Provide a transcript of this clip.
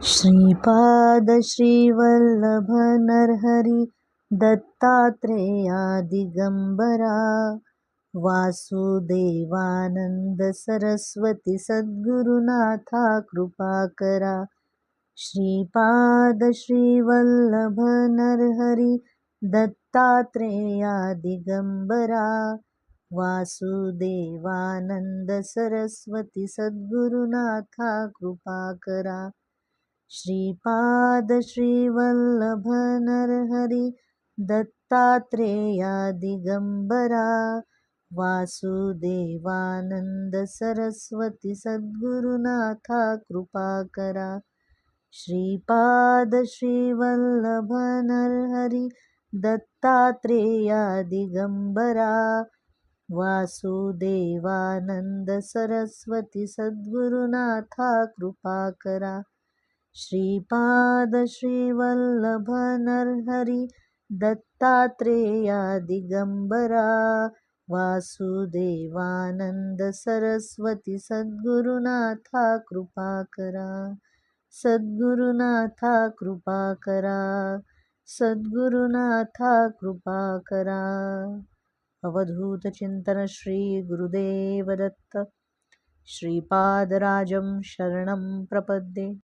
श्रीपाद श्रीवल्लभ नरहरि दत्तात्रेया दिगंबरा वासुदेवानंद सरस्वती सद्गुरुनाथा कृपाकरा। श्रीपाद श्रीवल्लभ नरहरि दत्तात्रेया दिगंबरा वासुदेवानंद सरस्वती सद्गुरुनाथा कृपाकरा। श्रीपाद श्रीवल्लभ नरहरि दत्तात्रेया दिगंबरा वासुदेवानंद सरस्वती सद्गुरुनाथा कृपाकरा। श्रीपाद श्रीवल्लभ नरहरि दत्तात्रेया दिगंबरा वासुदेवानंद सरस्वती सद्गुरुनाथा कृपाकरा। श्रीपाद श्रीवल्लभ नरहरि दत्तात्रेया दिगंबरा वासुदेवानंद सरस्वती सद्गुरुनाथा कृपाकरा। सद्गुरुनाथा कृपाकरा। सद्गुरुनाथा कृपाकरा। अवधूत चिंतन श्री गुरुदेव दत्त। श्रीपादराजं शरणं प्रपद्ये।